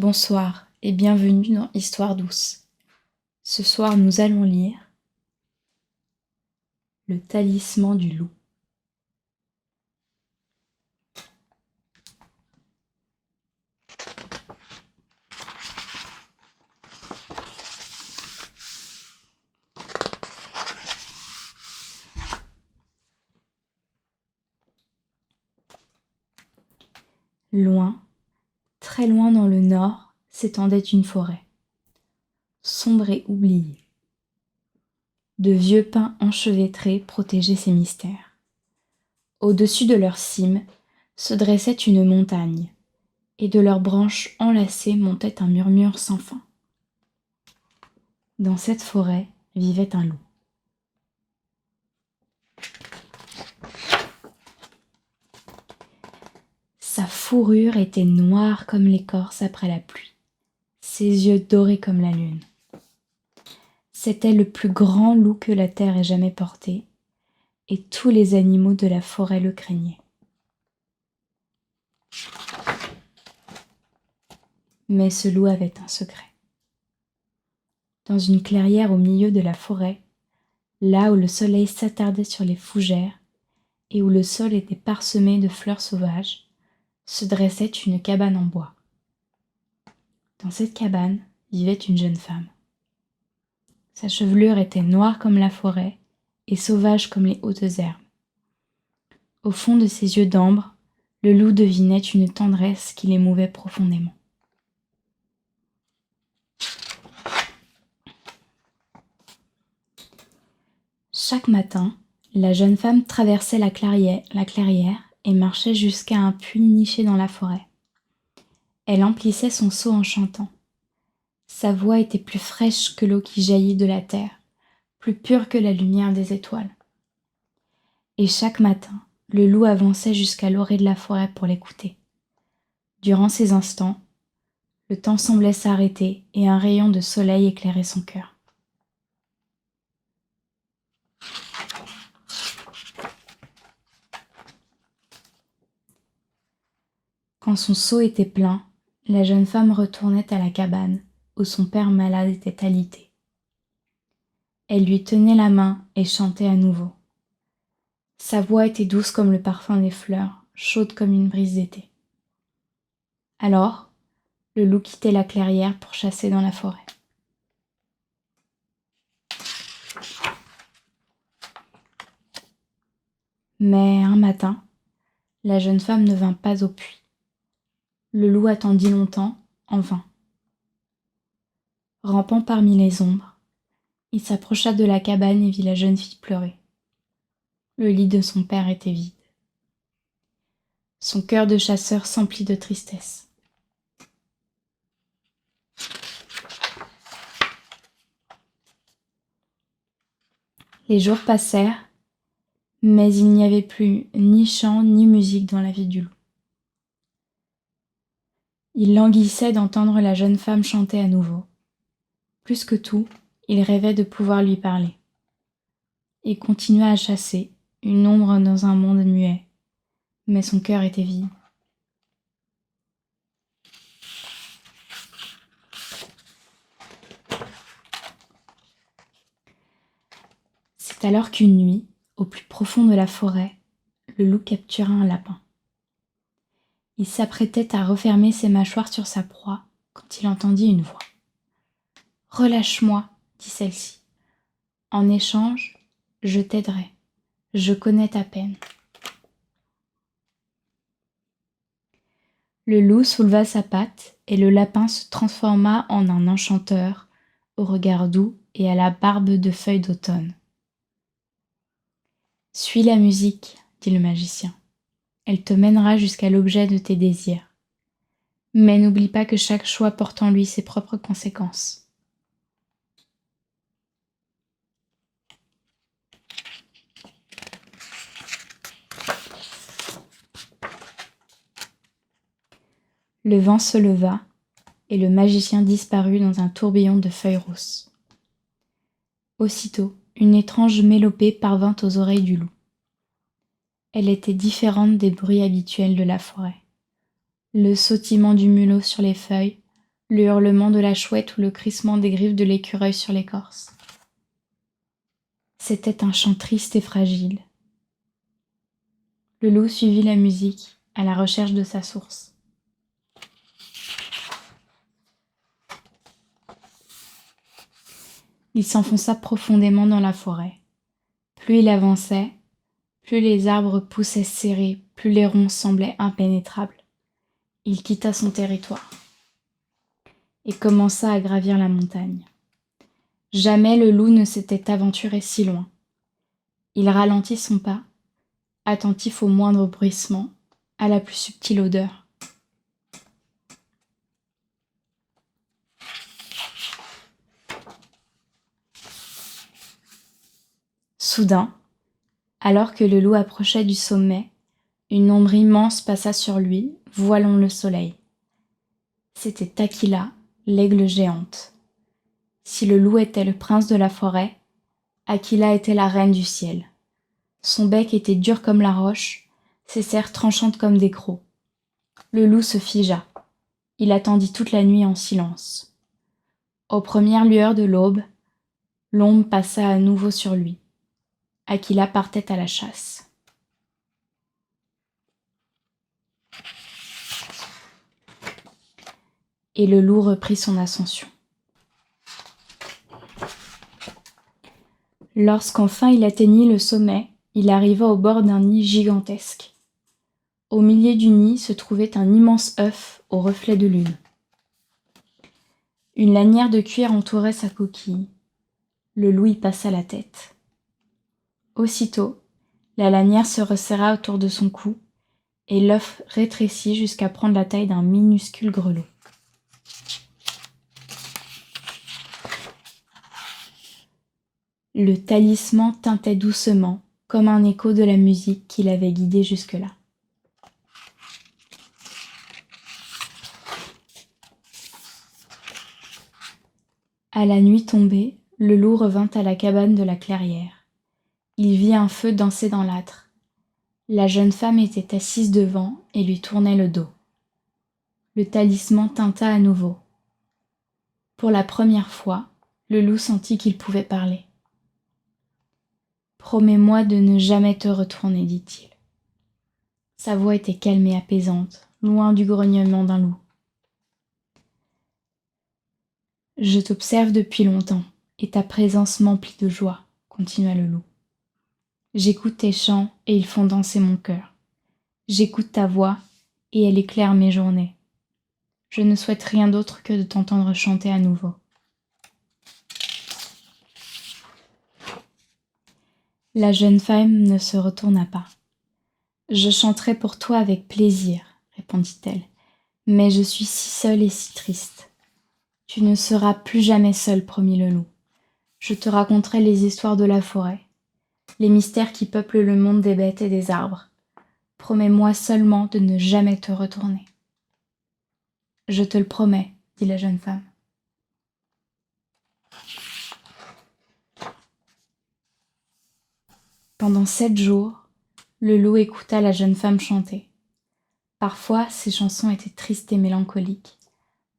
Bonsoir et bienvenue dans Histoire douce. Ce soir, nous allons lire Le talisman du loup. Loin, très loin dans le nord, s'étendait une forêt, sombre et oubliée. De vieux pins enchevêtrés protégeaient ces mystères. Au-dessus de leurs cimes se dressait une montagne, et de leurs branches enlacées montait un murmure sans fin. Dans cette forêt vivait un loup. Sa fourrure était noire comme l'écorce après la pluie, ses yeux dorés comme la lune. C'était le plus grand loup que la terre ait jamais porté, et tous les animaux de la forêt le craignaient. Mais ce loup avait un secret. Dans une clairière au milieu de la forêt, là où le soleil s'attardait sur les fougères et où le sol était parsemé de fleurs sauvages, se dressait une cabane en bois. Dans cette cabane vivait une jeune femme. Sa chevelure était noire comme la forêt et sauvage comme les hautes herbes. Au fond de ses yeux d'ambre, le loup devinait une tendresse qui l'émouvait profondément. Chaque matin, la jeune femme traversait la clairière et marchait jusqu'à un puits niché dans la forêt. Elle emplissait son seau en chantant. Sa voix était plus fraîche que l'eau qui jaillit de la terre, plus pure que la lumière des étoiles. Et chaque matin, le loup avançait jusqu'à l'orée de la forêt pour l'écouter. Durant ces instants, le temps semblait s'arrêter et un rayon de soleil éclairait son cœur. Quand son seau était plein, la jeune femme retournait à la cabane où son père malade était alité. Elle lui tenait la main et chantait à nouveau. Sa voix était douce comme le parfum des fleurs, chaude comme une brise d'été. Alors, le loup quittait la clairière pour chasser dans la forêt. Mais un matin, la jeune femme ne vint pas au puits. Le loup attendit longtemps, en vain. Rampant parmi les ombres, il s'approcha de la cabane et vit la jeune fille pleurer. Le lit de son père était vide. Son cœur de chasseur s'emplit de tristesse. Les jours passèrent, mais il n'y avait plus ni chant ni musique dans la vie du loup. Il languissait d'entendre la jeune femme chanter à nouveau. Plus que tout, il rêvait de pouvoir lui parler. Il continua à chasser, une ombre dans un monde muet, mais son cœur était vide. C'est alors qu'une nuit, au plus profond de la forêt, le loup captura un lapin. Il s'apprêtait à refermer ses mâchoires sur sa proie quand il entendit une voix. « Relâche-moi, dit celle-ci. En échange, je t'aiderai. Je connais ta peine. » Le loup souleva sa patte et le lapin se transforma en un enchanteur, au regard doux et à la barbe de feuilles d'automne. « Suis la musique, dit le magicien. Elle te mènera jusqu'à l'objet de tes désirs. Mais n'oublie pas que chaque choix porte en lui ses propres conséquences. » Le vent se leva, et le magicien disparut dans un tourbillon de feuilles rousses. Aussitôt, une étrange mélopée parvint aux oreilles du loup. Elle était différente des bruits habituels de la forêt. Le sautillement du mulot sur les feuilles, le hurlement de la chouette ou le crissement des griffes de l'écureuil sur l'écorce. C'était un chant triste et fragile. Le loup suivit la musique à la recherche de sa source. Il s'enfonça profondément dans la forêt. Plus il avançait, plus les arbres poussaient serrés, plus les ronces semblaient impénétrables. Il quitta son territoire et commença à gravir la montagne. Jamais le loup ne s'était aventuré si loin. Il ralentit son pas, attentif au moindre bruissement, à la plus subtile odeur. Soudain, alors que le loup approchait du sommet, une ombre immense passa sur lui, voilant le soleil. C'était Takila, l'aigle géante. Si le loup était le prince de la forêt, Aquila était la reine du ciel. Son bec était dur comme la roche, ses serres tranchantes comme des crocs. Le loup se figea. Il attendit toute la nuit en silence. Aux premières lueurs de l'aube, l'ombre passa à nouveau sur lui. Aquila partait à la chasse. Et le loup reprit son ascension. Lorsqu'enfin il atteignit le sommet, il arriva au bord d'un nid gigantesque. Au milieu du nid se trouvait un immense œuf au reflet de lune. Une lanière de cuir entourait sa coquille. Le loup y passa la tête. Aussitôt, la lanière se resserra autour de son cou et l'œuf rétrécit jusqu'à prendre la taille d'un minuscule grelot. Le talisman tintait doucement, comme un écho de la musique qui l'avait guidé jusque-là. À la nuit tombée, le loup revint à la cabane de la clairière. Il vit un feu danser dans l'âtre. La jeune femme était assise devant et lui tournait le dos. Le talisman tinta à nouveau. Pour la première fois, le loup sentit qu'il pouvait parler. « Promets-moi de ne jamais te retourner, dit-il. » Sa voix était calme et apaisante, loin du grognement d'un loup. « Je t'observe depuis longtemps, et ta présence m'emplit de joie, continua le loup. J'écoute tes chants et ils font danser mon cœur. J'écoute ta voix et elle éclaire mes journées. Je ne souhaite rien d'autre que de t'entendre chanter à nouveau. La jeune femme ne se retourna pas. Je chanterai pour toi avec plaisir, répondit-elle, mais je suis si seule et si triste. Tu ne seras plus jamais seule, promit le loup. Je te raconterai les histoires de la forêt, les mystères qui peuplent le monde des bêtes et des arbres. Promets-moi seulement de ne jamais te retourner. Je te le promets, dit la jeune femme. Pendant 7 jours, le loup écouta la jeune femme chanter. Parfois, ses chansons étaient tristes et mélancoliques,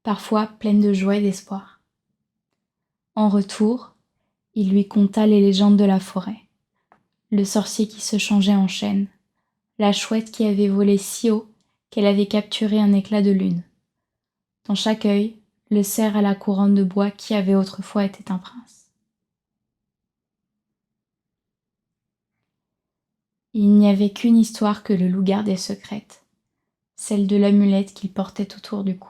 parfois pleines de joie et d'espoir. En retour, il lui conta les légendes de la forêt, le sorcier qui se changeait en chêne, la chouette qui avait volé si haut qu'elle avait capturé un éclat de lune. Dans chaque œil, le cerf à la couronne de bois qui avait autrefois été un prince. Il n'y avait qu'une histoire que le loup gardait secrète, celle de l'amulette qu'il portait autour du cou.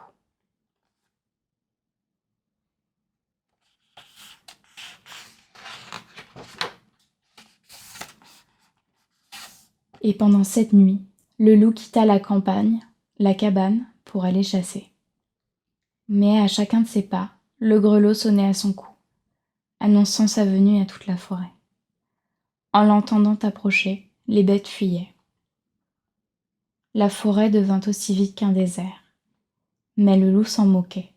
Et pendant cette nuit, le loup quitta la campagne, la cabane, pour aller chasser. Mais à chacun de ses pas, le grelot sonnait à son cou, annonçant sa venue à toute la forêt. En l'entendant approcher, les bêtes fuyaient. La forêt devint aussi vide qu'un désert. Mais le loup s'en moquait.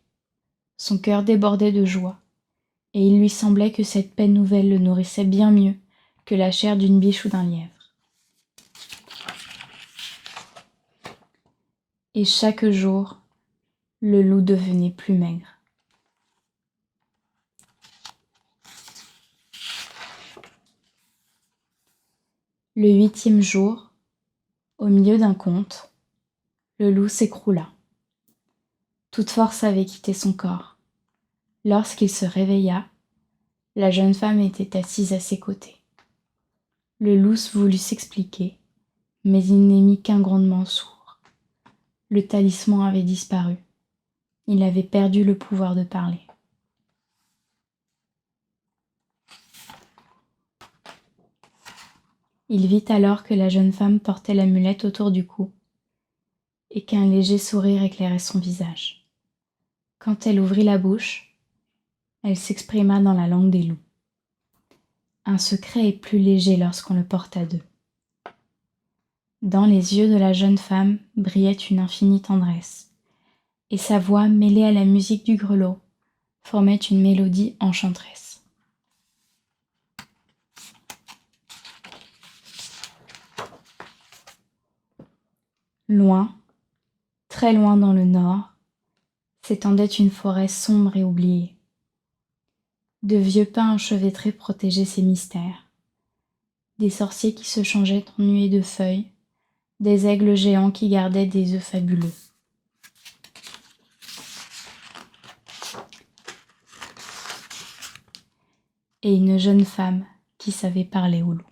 Son cœur débordait de joie, et il lui semblait que cette paix nouvelle le nourrissait bien mieux que la chair d'une biche ou d'un lièvre. Et chaque jour, le loup devenait plus maigre. Le 8e jour, au milieu d'un conte, le loup s'écroula. Toute force avait quitté son corps. Lorsqu'il se réveilla, la jeune femme était assise à ses côtés. Le loup voulut s'expliquer, mais il n'émit qu'un grondement sourd. Le talisman avait disparu. Il avait perdu le pouvoir de parler. Il vit alors que la jeune femme portait l'amulette autour du cou et qu'un léger sourire éclairait son visage. Quand elle ouvrit la bouche, elle s'exprima dans la langue des loups. Un secret est plus léger lorsqu'on le porte à deux. Dans les yeux de la jeune femme brillait une infinie tendresse, et sa voix, mêlée à la musique du grelot, formait une mélodie enchanteresse. Loin, très loin dans le nord, s'étendait une forêt sombre et oubliée. De vieux pins enchevêtrés protégeaient ses mystères, des sorciers qui se changeaient en nuées de feuilles, des aigles géants qui gardaient des œufs fabuleux. Et une jeune femme qui savait parler au loup.